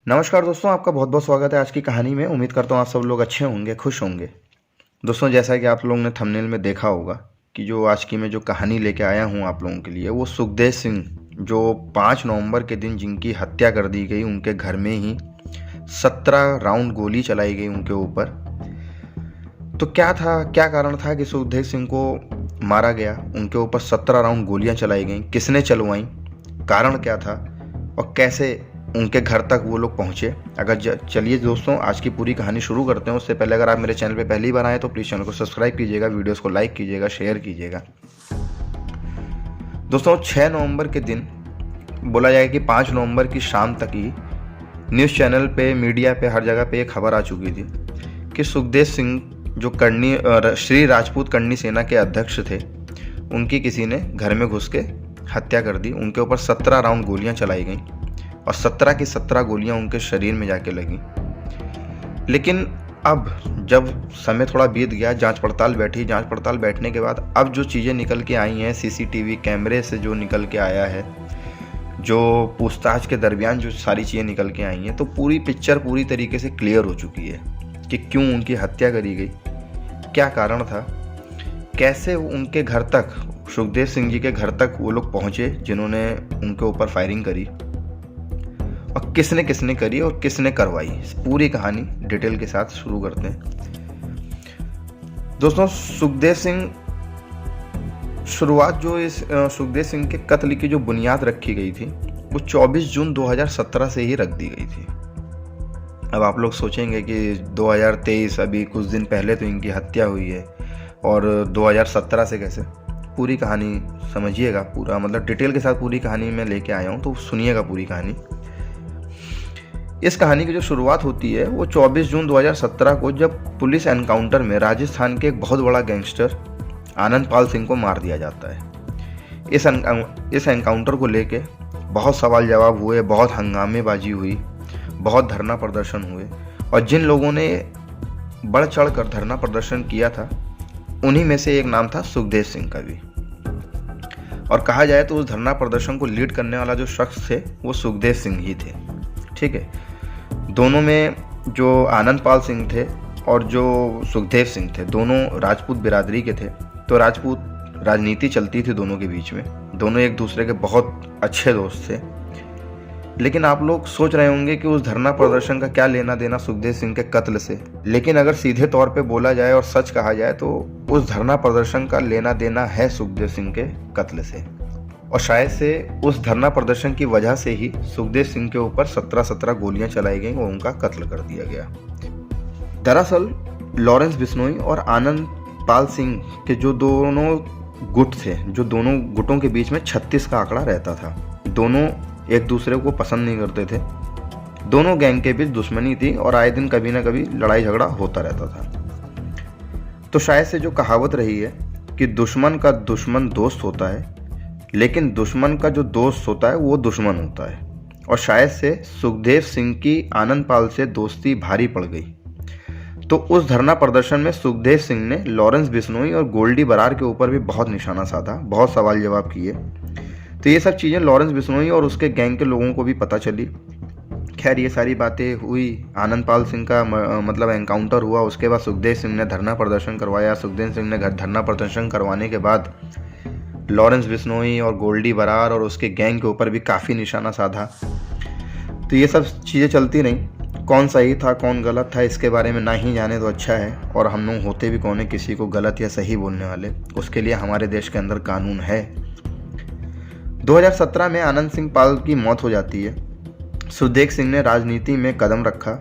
नमस्कार दोस्तों, आपका बहुत बहुत स्वागत है आज की कहानी में। उम्मीद करता हूँ आप सब लोग अच्छे होंगे, खुश होंगे। दोस्तों, जैसा कि आप लोगों ने थंबनेल में देखा होगा कि जो आज की मैं जो कहानी लेके आया हूँ आप लोगों के लिए, वो सुखदेव सिंह, जो 5 नवंबर के दिन जिनकी हत्या कर दी गई, उनके घर में ही 17 राउंड गोली चलाई गई उनके ऊपर। तो क्या कारण था कि सुखदेव सिंह को मारा गया? उनके ऊपर 17 राउंड गोलियां चलाई गई, किसने चलवाई, कारण क्या था और कैसे उनके घर तक वो लोग पहुंचे? चलिए दोस्तों, आज की पूरी कहानी शुरू करते हैं। उससे पहले अगर आप मेरे चैनल पे पहली बार आए तो प्लीज़ चैनल को सब्सक्राइब कीजिएगा, वीडियोस को लाइक कीजिएगा, शेयर कीजिएगा। दोस्तों, 6 नवंबर के दिन, बोला जाए कि 5 नवंबर की शाम तक ही न्यूज़ चैनल पे, मीडिया पे, हर जगह पे एक खबर आ चुकी थी कि सुखदेव सिंह जो श्री राजपूत करनी सेना के अध्यक्ष थे, उनकी किसी ने घर में घुस के हत्या कर दी। उनके ऊपर 17 राउंड गोलियां चलाई गई और 17 की 17 गोलियां उनके शरीर में जाके लगी। लेकिन अब जब समय थोड़ा बीत गया, जांच पड़ताल बैठने के बाद अब जो चीज़ें निकल के आई हैं, सीसीटीवी कैमरे से जो निकल के आया है, जो पूछताछ के दरमियान जो सारी चीज़ें निकल के आई हैं, तो पूरी पिक्चर पूरी तरीके से क्लियर हो चुकी है कि क्यों उनकी हत्या करी गई, क्या कारण था, कैसे उनके घर तक, सुखदेव सिंह जी के घर तक वो लोग पहुँचे जिन्होंने उनके ऊपर फायरिंग करी, और किसने किसने करी और किसने करवाई। पूरी कहानी डिटेल के साथ शुरू करते हैं। दोस्तों, सुखदेव सिंह के कत्ल की जो बुनियाद रखी गई थी, वो 24 जून 2017 से ही रख दी गई थी। अब आप लोग सोचेंगे कि 2023, अभी कुछ दिन पहले तो इनकी हत्या हुई है, और 2017 से कैसे? पूरी कहानी समझिएगा, पूरा मतलब डिटेल के साथ पूरी कहानी मैं लेके आया हूँ, तो सुनिएगा पूरी कहानी। इस कहानी की जो शुरुआत होती है वो 24 जून 2017 को, जब पुलिस एनकाउंटर में राजस्थान के एक बहुत बड़ा गैंगस्टर आनंद पाल सिंह को मार दिया जाता है। इस एनकाउंटर को लेके बहुत सवाल जवाब हुए, बहुत हंगामेबाजी हुई, बहुत धरना प्रदर्शन हुए, और जिन लोगों ने बढ़ चढ़ कर धरना प्रदर्शन किया था, उन्हीं में से एक नाम था सुखदेव सिंह का भी। और कहा जाए तो उस धरना प्रदर्शन को लीड करने वाला जो शख्स थे, वो सुखदेव सिंह ही थे। ठीक है, दोनों में जो आनंद पाल सिंह थे और जो सुखदेव सिंह थे, दोनों राजपूत बिरादरी के थे। तो राजपूत राजनीति चलती थी दोनों के बीच में, दोनों एक दूसरे के बहुत अच्छे दोस्त थे। लेकिन आप लोग सोच रहे होंगे कि उस धरना प्रदर्शन का क्या लेना देना सुखदेव सिंह के कत्ल से। लेकिन अगर सीधे तौर पे बोला जाए और सच कहा जाए तो उस धरना प्रदर्शन का लेना देना है सुखदेव सिंह के कत्ल से, और शायद से उस धरना प्रदर्शन की वजह से ही सुखदेव सिंह के ऊपर 17 गोलियां चलाई गईं और उनका कत्ल कर दिया गया। दरअसल लॉरेंस बिश्नोई और आनंद पाल सिंह के जो दोनों गुट थे, जो दोनों गुटों के बीच में 36 का आंकड़ा रहता था। दोनों एक दूसरे को पसंद नहीं करते थे, दोनों गैंग के बीच दुश्मनी थी और आए दिन कभी ना कभी लड़ाई झगड़ा होता रहता था। तो शायद से जो कहावत रही है कि दुश्मन का दुश्मन दोस्त होता है, लेकिन दुश्मन का जो दोस्त होता है वो दुश्मन होता है, और शायद से सुखदेव सिंह की आनंद पाल से दोस्ती भारी पड़ गई। तो उस धरना प्रदर्शन में सुखदेव सिंह ने लॉरेंस बिश्नोई और गोल्डी बरार के ऊपर भी बहुत निशाना साधा, बहुत सवाल जवाब किए। तो ये सब चीज़ें लॉरेंस बिश्नोई और उसके गैंग के लोगों को भी पता चली। खैर, ये सारी बातें हुई, आनंद पाल सिंह का मतलब एनकाउंटर हुआ, उसके बाद सुखदेव सिंह ने धरना प्रदर्शन करवाया। सुखदेव सिंह ने धरना प्रदर्शन करवाने के बाद लॉरेंस बिश्नोई और गोल्डी बरार और उसके गैंग के ऊपर भी काफ़ी निशाना साधा। तो ये सब चीज़ें चलती रहीं। कौन सही था कौन गलत था, इसके बारे में ना ही जाने तो अच्छा है। और हम लोग होते भी कौन है किसी को गलत या सही बोलने वाले, उसके लिए हमारे देश के अंदर कानून है। 2017 में आनंद सिंह पाल की मौत हो जाती है। सुखदेव सिंह ने राजनीति में कदम रखा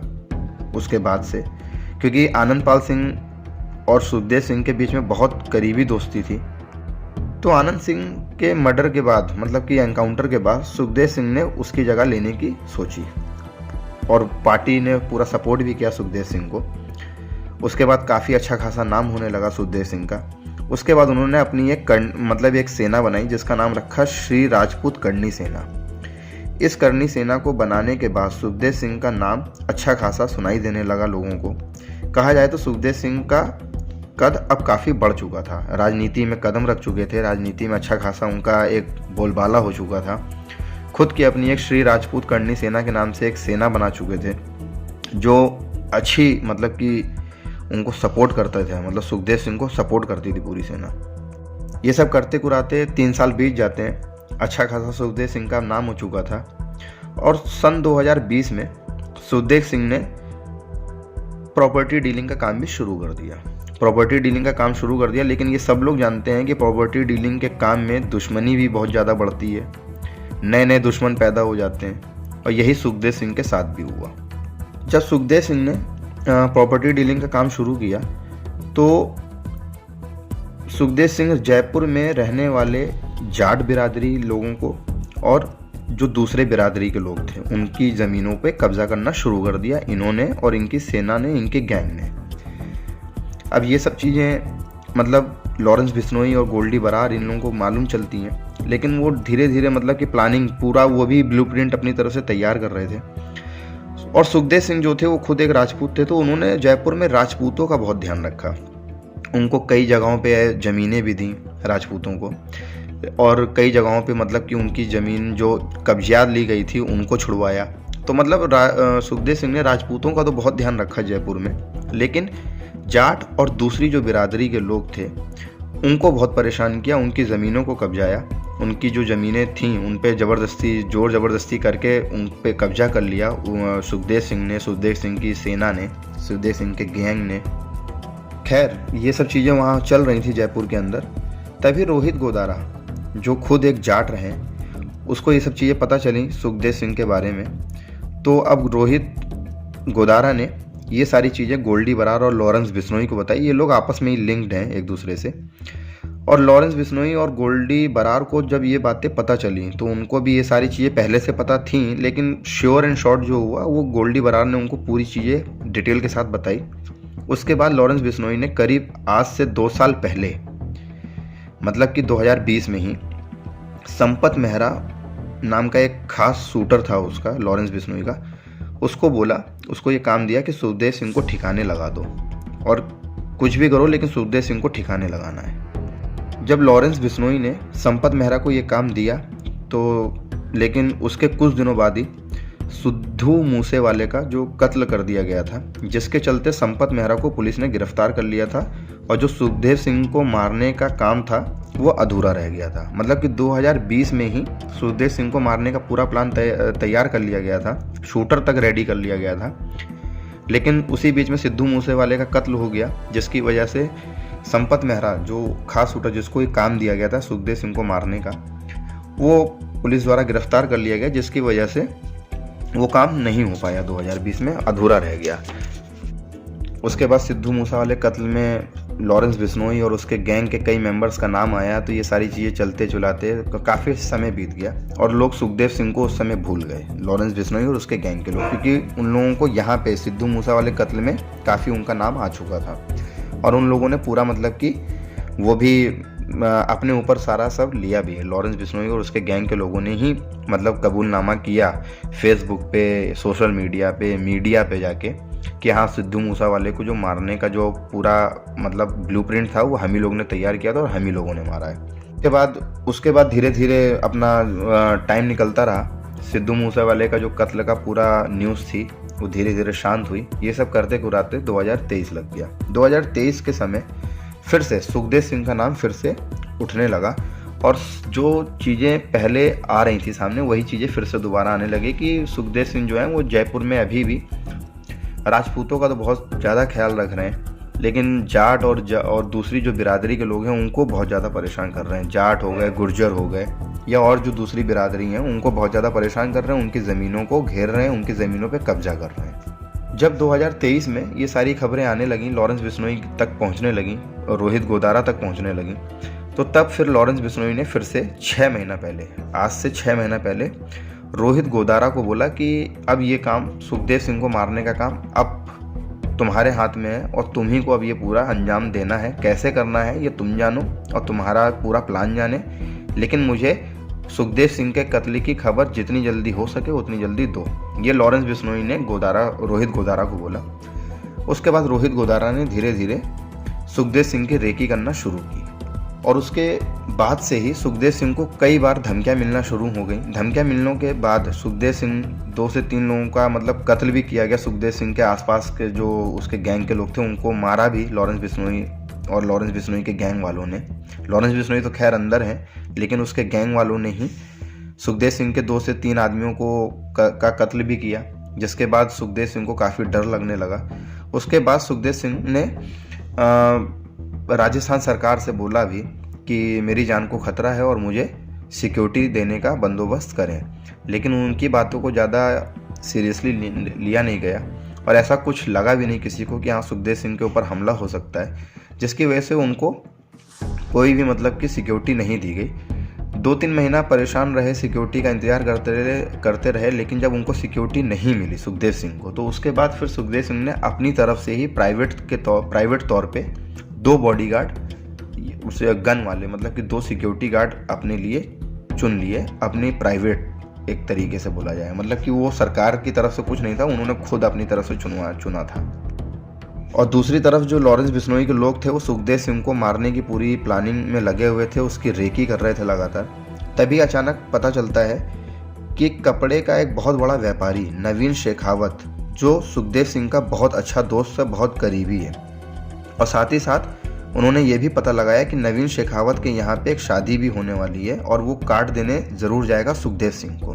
उसके बाद से, क्योंकि आनंद पाल सिंह और सुखदेव सिंह के बीच में बहुत करीबी दोस्ती थी। तो आनंद सिंह के मर्डर के बाद, मतलब कि एनकाउंटर के बाद, सुखदेव सिंह ने उसकी जगह लेने की सोची, और पार्टी ने पूरा सपोर्ट भी किया सुखदेव सिंह को। उसके बाद काफ़ी अच्छा खासा नाम होने लगा सुखदेव सिंह का। उसके बाद उन्होंने अपनी एक सेना बनाई जिसका नाम रखा श्री राजपूत करनी सेना। इस करनी सेना को बनाने के बाद सुखदेव सिंह का नाम अच्छा खासा सुनाई देने लगा लोगों को। कहा जाए तो सुखदेव सिंह का कद अब काफ़ी बढ़ चुका था, राजनीति में कदम रख चुके थे, राजनीति में अच्छा खासा उनका एक बोलबाला हो चुका था। खुद की अपनी एक श्री राजपूत करनी सेना के नाम से एक सेना बना चुके थे, जो अच्छी मतलब कि उनको सपोर्ट करते थे, मतलब सुखदेव सिंह को सपोर्ट करती थी पूरी सेना। ये सब करते कुराते 3 साल बीत जाते हैं। अच्छा खासा सुखदेव सिंह का नाम हो चुका था और सन 2020 में सुखदेव सिंह ने प्रॉपर्टी डीलिंग का काम भी शुरू कर दिया। लेकिन ये सब लोग जानते हैं कि प्रॉपर्टी डीलिंग के काम में दुश्मनी भी बहुत ज़्यादा बढ़ती है, नए नए दुश्मन पैदा हो जाते हैं, और यही सुखदेव सिंह के साथ भी हुआ। जब सुखदेव सिंह ने प्रॉपर्टी डीलिंग का काम शुरू किया तो सुखदेव सिंह जयपुर में रहने वाले जाट बिरादरी लोगों को और जो दूसरे बिरादरी के लोग थे उनकी ज़मीनों पे कब्जा करना शुरू कर दिया इन्होंने और इनकी सेना ने, इनके गैंग ने। अब ये सब चीज़ें मतलब लॉरेंस बिश्नोई और गोल्डी बरार इन लोगों को मालूम चलती हैं, लेकिन वो धीरे धीरे मतलब कि प्लानिंग पूरा वो भी ब्लूप्रिंट अपनी तरफ से तैयार कर रहे थे। और सुखदेव सिंह जो थे वो खुद एक राजपूत थे, तो उन्होंने जयपुर में राजपूतों का बहुत ध्यान रखा। उनको कई जगहों पे ज़मीनें भी दी राजपूतों को, और कई जगहों पे मतलब कि उनकी ज़मीन जो कब्जियात ली गई थी उनको छुड़वाया। तो मतलब सुखदेव सिंह ने राजपूतों का तो बहुत ध्यान रखा जयपुर में, लेकिन जाट और दूसरी जो बिरादरी के लोग थे उनको बहुत परेशान किया, उनकी ज़मीनों को कब्जाया, उनकी जो ज़मीनें थीं उन पे ज़बरदस्ती ज़ोर ज़बरदस्ती करके उन पे कब्जा कर लिया सुखदेव सिंह ने, सुखदेव सिंह की सेना ने, सुखदेव सिंह के गैंग ने। खैर ये सब चीज़ें वहाँ चल रही थी जयपुर के अंदर। तभी रोहित गोदारा जो खुद एक जाट रहे, उसको ये सब चीज़ें पता चली सुखदेव सिंह के बारे में। तो अब रोहित गोदारा ने ये सारी चीज़ें गोल्डी बरार और लॉरेंस बिश्नोई को बताई। ये लोग आपस में ही लिंक्ड हैं एक दूसरे से, और लॉरेंस बिश्नोई और गोल्डी बरार को जब ये बातें पता चली तो उनको भी ये सारी चीज़ें पहले से पता थीं, लेकिन श्योर एंड शॉर्ट जो हुआ वो गोल्डी बरार ने उनको पूरी चीज़ें डिटेल के साथ बताई। उसके बाद लॉरेंस बिश्नोई ने करीब आज से 2 साल पहले मतलब कि 2020 में ही संपत मेहरा नाम का एक खास शूटर था उसका, लॉरेंस बिश्नोई का, उसको बोला, उसको ये काम दिया कि सुखदेव सिंह को ठिकाने लगा दो और कुछ भी करो लेकिन सुखदेव सिंह को ठिकाने लगाना है। जब लॉरेंस बिश्नोई ने संपत मेहरा को ये काम दिया तो लेकिन उसके कुछ दिनों बाद ही सिद्धू मूसेवाले का जो कत्ल कर दिया गया था, जिसके चलते संपत मेहरा को पुलिस ने गिरफ्तार कर लिया था और जो सुखदेव सिंह को मारने का काम था वो अधूरा रह गया था। मतलब कि 2020 में ही सुखदेव सिंह को मारने का पूरा प्लान तैयार कर लिया गया था, शूटर तक रेडी कर लिया गया था, लेकिन उसी बीच में सिद्धू मूसेवाले का कत्ल हो गया, जिसकी वजह से संपत मेहरा जो खास शूटर जिसको एक काम दिया गया था सुखदेव सिंह को मारने का, वो पुलिस द्वारा गिरफ्तार कर लिया गया, जिसकी वजह से वो काम नहीं हो पाया, 2020 में अधूरा रह गया। उसके बाद सिद्धू मूसेवाले कत्ल में लॉरेंस बिश्नोई और उसके गैंग के कई मेंबर्स का नाम आया, तो ये सारी चीज़ें चलते चुलाते काफ़ी समय बीत गया और लोग सुखदेव सिंह को उस समय भूल गए, लॉरेंस बिश्नोई और उसके गैंग के लोग, क्योंकि उन लोगों को यहाँ पे सिद्धू मूसेवाले कत्ल में काफ़ी उनका नाम आ चुका था और उन लोगों ने पूरा मतलब कि वो भी अपने ऊपर सारा सब लिया भी है। लॉरेंस बिश्नोई और उसके गैंग के लोगों ने ही मतलब कबूलनामा किया फेसबुक पे, सोशल मीडिया पे जाके कि हाँ सिद्धू मूसेवाले को जो मारने का जो पूरा मतलब ब्लूप्रिंट था वो हम ही लोगों ने तैयार किया था और हम ही लोगों ने मारा है। उसके बाद धीरे धीरे अपना टाइम निकलता रहा, सिद्धू मूसेवाले का जो कत्ल का पूरा न्यूज़ थी वो धीरे धीरे शांत हुई। ये सब करते कुराते 2023 लग गया। 2023 के समय फिर से सुखदेव सिंह का नाम फिर से उठने लगा और जो चीज़ें पहले आ रही थी सामने वही चीज़ें फिर से दोबारा आने लगी कि सुखदेव सिंह जो है वो जयपुर में अभी भी राजपूतों का तो बहुत ज़्यादा ख्याल रख रहे हैं, लेकिन जाट और दूसरी जो बिरादरी के लोग हैं उनको बहुत ज़्यादा परेशान कर रहे हैं। जाट हो गए, गुर्जर हो गए या और जो दूसरी बिरादरी हैं उनको बहुत ज़्यादा परेशान कर रहे हैं, उनकी ज़मीनों को घेर रहे हैं, उनकी ज़मीनों पर कब्जा कर रहे हैं। जब 2023 में ये सारी खबरें आने लगीं, लॉरेंस बिश्नोई तक पहुंचने लगीं और रोहित गोदारा तक पहुंचने लगीं, तो तब फिर लॉरेंस बिश्नोई ने फिर से 6 महीना पहले, आज से 6 महीना पहले रोहित गोदारा को बोला कि अब ये काम सुखदेव सिंह को मारने का काम अब तुम्हारे हाथ में है और तुम ही को अब ये पूरा अंजाम देना है। कैसे करना है ये तुम जानो और तुम्हारा पूरा प्लान जाने, लेकिन मुझे सुखदेव सिंह के कत्ल की खबर जितनी जल्दी हो सके उतनी जल्दी दो। ये लॉरेंस बिश्नोई ने रोहित गोदारा को बोला। उसके बाद रोहित गोदारा ने धीरे धीरे सुखदेव सिंह की रेकी करना शुरू की और उसके बाद से ही सुखदेव सिंह को कई बार धमकियां मिलना शुरू हो गई। धमकियां मिलने के बाद सुखदेव सिंह 2 से 3 लोगों का मतलब कत्ल भी किया गया। सुखदेव सिंह के आसपास के जो उसके गैंग के लोग थे उनको मारा भी लॉरेंस बिश्नोई और लॉरेंस बिश्नोई के गैंग वालों ने। लॉरेंस बिश्नोई तो खैर अंदर है, लेकिन उसके गैंग वालों ने ही सुखदेव सिंह के 2 से 3 आदमियों का कत्ल भी किया, जिसके बाद सुखदेव सिंह को काफ़ी डर लगने लगा। उसके बाद सुखदेव सिंह ने राजस्थान सरकार से बोला भी कि मेरी जान को खतरा है और मुझे सिक्योरिटी देने का बंदोबस्त करें, लेकिन उनकी बातों को ज़्यादा सीरियसली लिया नहीं गया और ऐसा कुछ लगा भी नहीं किसी को कि हाँ सुखदेव सिंह के ऊपर हमला हो सकता है, जिसकी वजह से उनको कोई भी मतलब कि सिक्योरिटी नहीं दी गई। 2-3 महीना परेशान रहे, सिक्योरिटी का इंतज़ार करते रहे, लेकिन जब उनको सिक्योरिटी नहीं मिली सुखदेव सिंह को, तो उसके बाद फिर सुखदेव सिंह ने अपनी तरफ से ही प्राइवेट तौर पे 2 बॉडीगार्ड उसे गन वाले मतलब कि 2 सिक्योरिटी गार्ड अपने लिए चुन लिए, अपनी प्राइवेट एक तरीके से बोला जाए, मतलब कि वो सरकार की तरफ से कुछ नहीं था, उन्होंने खुद अपनी तरफ से चुना था। और दूसरी तरफ जो लॉरेंस बिश्नोई के लोग थे वो सुखदेव सिंह को मारने की पूरी प्लानिंग में लगे हुए थे, उसकी रेकी कर रहे थे लगातार। तभी अचानक पता चलता है कि कपड़े का एक बहुत बड़ा व्यापारी नवीन शेखावत, जो सुखदेव सिंह का बहुत अच्छा दोस्त है, बहुत करीबी है, और साथ ही साथ उन्होंने ये भी पता लगाया कि नवीन शेखावत के यहाँ पे एक शादी भी होने वाली है और वो कार्ड देने ज़रूर जाएगा सुखदेव सिंह को।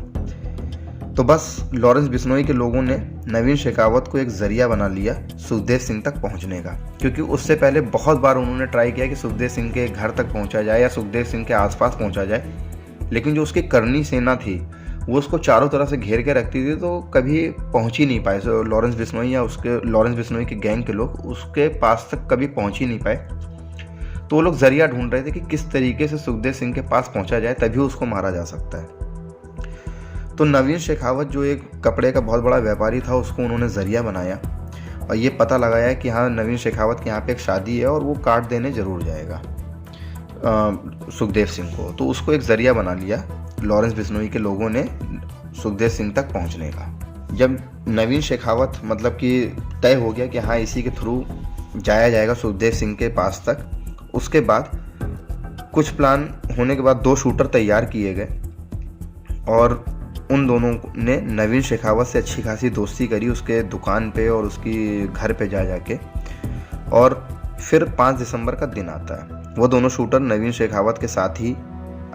तो बस लॉरेंस बिश्नोई के लोगों ने नवीन शेखावत को एक ज़रिया बना लिया सुखदेव सिंह तक पहुँचने का, क्योंकि उससे पहले बहुत बार उन्होंने ट्राई किया कि सुखदेव सिंह के घर तक पहुँचा जाए या सुखदेव सिंह के आसपास पहुँचा जाए, लेकिन जो उसकी करनी सेना थी वो उसको चारों तरफ से घेर के रखती थी, तो कभी पहुँच ही नहीं पाए। लॉरेंस बिश्नोई या लॉरेंस बिश्नोई के गैंग के लोग उसके पास तक कभी पहुँच ही नहीं पाए। तो वो लोग जरिया ढूंढ रहे थे कि किस तरीके से सुखदेव सिंह के पास पहुंचा जाए, तभी उसको मारा जा सकता है। तो नवीन शेखावत जो एक कपड़े का बहुत बड़ा व्यापारी था, उसको उन्होंने जरिया बनाया और ये पता लगाया कि हाँ नवीन शेखावत के यहाँ पे एक शादी है और वो कार्ड देने ज़रूर जाएगा सुखदेव सिंह को। तो उसको एक ज़रिया बना लिया लॉरेंस बिश्नोई के लोगों ने सुखदेव सिंह तक पहुँचने का। जब नवीन शेखावत मतलब कि तय हो गया कि हाँ इसी के थ्रू जाया जाएगा सुखदेव सिंह के पास तक, उसके बाद कुछ प्लान होने के बाद 2 शूटर तैयार किए गए और उन दोनों ने नवीन शेखावत से अच्छी खासी दोस्ती करी उसके दुकान पे और उसकी घर पे जाके। और फिर 5 दिसंबर का दिन आता है। वो दोनों शूटर नवीन शेखावत के साथ ही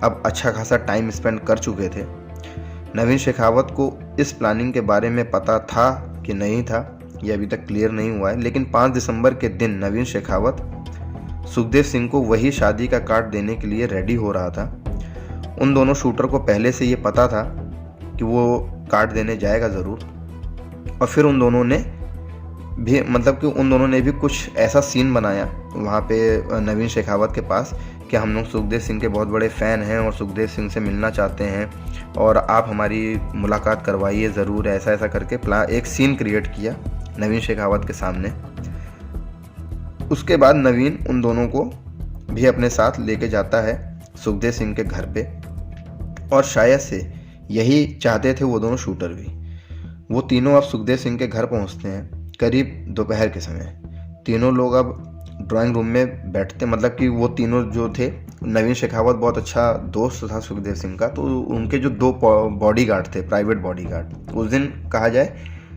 अब अच्छा खासा टाइम स्पेंड कर चुके थे। नवीन शेखावत को इस प्लानिंग के बारे में पता था कि नहीं था, ये अभी तक क्लियर नहीं हुआ है, लेकिन 5 दिसंबर के दिन नवीन शेखावत सुखदेव सिंह को वही शादी का कार्ड देने के लिए रेडी हो रहा था। उन दोनों शूटर को पहले से ये पता था कि वो कार्ड देने जाएगा ज़रूर, और फिर उन दोनों ने भी कुछ ऐसा सीन बनाया वहाँ पे नवीन शेखावत के पास कि हम लोग सुखदेव सिंह के बहुत बड़े फ़ैन हैं और सुखदेव सिंह से मिलना चाहते हैं और आप हमारी मुलाकात करवाइए ज़रूर, ऐसा ऐसा करके एक सीन क्रिएट किया नवीन शेखावत के सामने। उसके बाद नवीन उन दोनों को भी अपने साथ लेके जाता है सुखदेव सिंह के घर पे, और शायद से यही चाहते थे वो दोनों शूटर भी। वो तीनों अब सुखदेव सिंह के घर पहुंचते हैं करीब दोपहर के समय। तीनों लोग अब ड्राइंग रूम में बैठते, मतलब कि वो तीनों जो थे, नवीन शेखावत बहुत अच्छा दोस्त था सुखदेव सिंह का, तो उनके जो 2 बॉडीगार्ड थे, प्राइवेट बॉडीगार्ड, उस दिन कहा जाए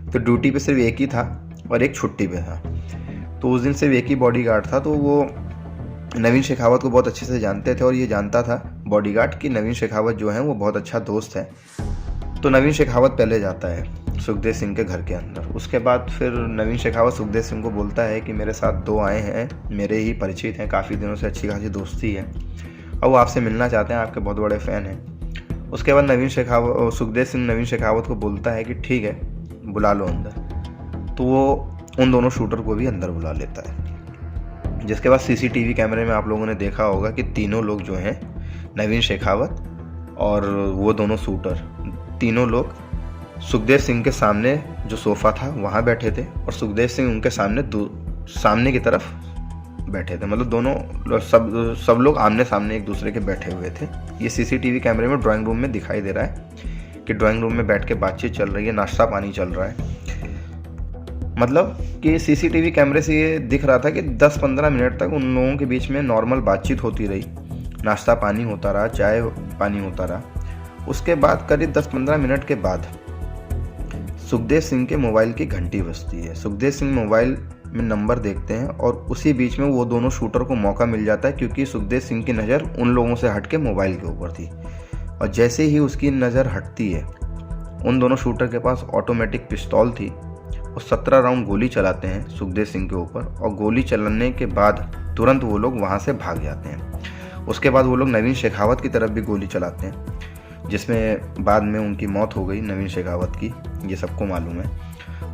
तो ड्यूटी पे सिर्फ एक ही था और एक छुट्टी पे था। तो उस दिन सिर्फ एक ही बॉडीगार्ड था, तो वो नवीन शेखावत को बहुत अच्छे से जानते थे और ये जानता था बॉडीगार्ड कि नवीन शेखावत जो है वो बहुत अच्छा दोस्त है। तो नवीन शेखावत पहले जाता है सुखदेव सिंह के घर के अंदर। उसके बाद फिर नवीन शेखावत सुखदेव सिंह को बोलता है कि मेरे साथ 2 आए हैं, मेरे ही परिचित हैं, काफ़ी दिनों से अच्छी खासी दोस्ती है और वो आपसे मिलना चाहते हैं, आपके बहुत बड़े फ़ैन हैं। उसके बाद सुखदेव सिंह नवीन शेखावत को बोलता है कि ठीक है बुला लो अंदर। तो वो उन दोनों शूटर को भी अंदर बुला लेता है, जिसके बाद सीसीटीवी कैमरे में आप लोगों ने देखा होगा कि तीनों लोग जो हैं, नवीन शेखावत और वो दोनों शूटर, तीनों लोग सुखदेव सिंह के सामने जो सोफ़ा था वहाँ बैठे थे और सुखदेव सिंह उनके सामने की तरफ बैठे थे। मतलब दोनों सब लोग आमने सामने एक दूसरे के बैठे हुए थे। ये सीसीटीवी कैमरे में ड्राइंग रूम में दिखाई दे रहा है कि ड्राइंग रूम में बैठ के बातचीत चल रही है, नाश्ता पानी चल रहा है। मतलब कि सीसीटीवी कैमरे से ये दिख रहा था कि 10-15 मिनट तक उन लोगों के बीच में नॉर्मल बातचीत होती रही, नाश्ता पानी होता रहा, चाय पानी होता रहा। उसके बाद करीब 10-15 मिनट के बाद सुखदेव सिंह के मोबाइल की घंटी बजती है। सुखदेव सिंह मोबाइल में नंबर देखते हैं और उसी बीच में वो दोनों शूटर को मौका मिल जाता है, क्योंकि सुखदेव सिंह की नज़र उन लोगों से हट के मोबाइल के ऊपर थी। और जैसे ही उसकी नज़र हटती है, उन दोनों शूटर के पास ऑटोमेटिक पिस्तौल थी। वो 17 राउंड गोली चलाते हैं सुखदेव सिंह के ऊपर, और गोली चलाने के बाद तुरंत वो लोग वहाँ से भाग जाते हैं। उसके बाद वो लोग नवीन शेखावत की तरफ भी गोली चलाते हैं, जिसमें बाद में उनकी मौत हो गई नवीन शेखावत की, ये सबको मालूम है।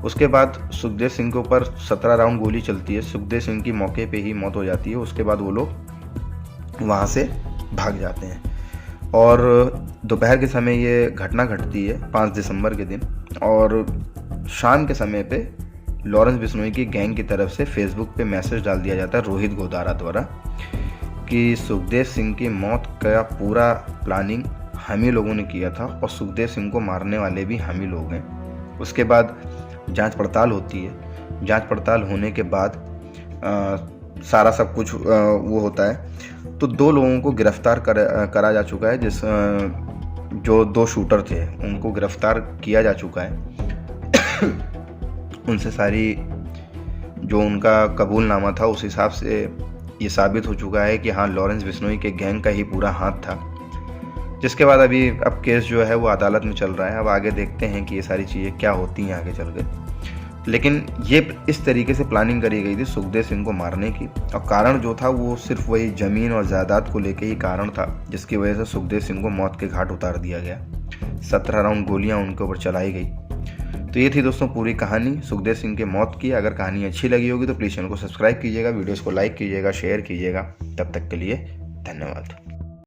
उसके बाद सुखदेव सिंह के ऊपर 17 राउंड गोली चलती है, सुखदेव सिंह की मौके पे ही मौत हो जाती है। उसके बाद वो लोग वहाँ से भाग जाते हैं। और दोपहर के समय ये घटना घटती है 5 दिसंबर के दिन, और शाम के समय पे लॉरेंस बिश्नोई की गैंग की तरफ से फेसबुक पे मैसेज डाल दिया जाता है रोहित गोदारा द्वारा कि सुखदेव सिंह की मौत का पूरा प्लानिंग हम ही लोगों ने किया था और सुखदेव सिंह को मारने वाले भी हम ही लोग हैं। उसके बाद जांच पड़ताल होती है। जांच पड़ताल होने के बाद सारा सब कुछ वो होता है, तो 2 लोगों को गिरफ्तार करा जा चुका है। जो 2 शूटर थे उनको गिरफ्तार किया जा चुका है। उनसे सारी जो उनका कबूलनामा था उस हिसाब से ये साबित हो चुका है कि हाँ, लॉरेंस बिश्नोई के गैंग का ही पूरा हाथ था। जिसके बाद अब केस जो है वो अदालत में चल रहा है। अब आगे देखते हैं कि ये सारी चीज़ें क्या होती हैं आगे चल के। लेकिन ये इस तरीके से प्लानिंग करी गई थी सुखदेव सिंह को मारने की, और कारण जो था वो सिर्फ वही ज़मीन और जायदाद को लेके ही कारण था, जिसकी वजह से सुखदेव सिंह को मौत के घाट उतार दिया गया। 17 राउंड गोलियाँ उनके ऊपर चलाई गई। तो ये थी दोस्तों पूरी कहानी सुखदेव सिंह के मौत की। अगर कहानी अच्छी लगी होगी तो प्लीज़ चैनल को सब्सक्राइब कीजिएगा, वीडियोज़ को लाइक कीजिएगा, शेयर कीजिएगा। तब तक के लिए धन्यवाद।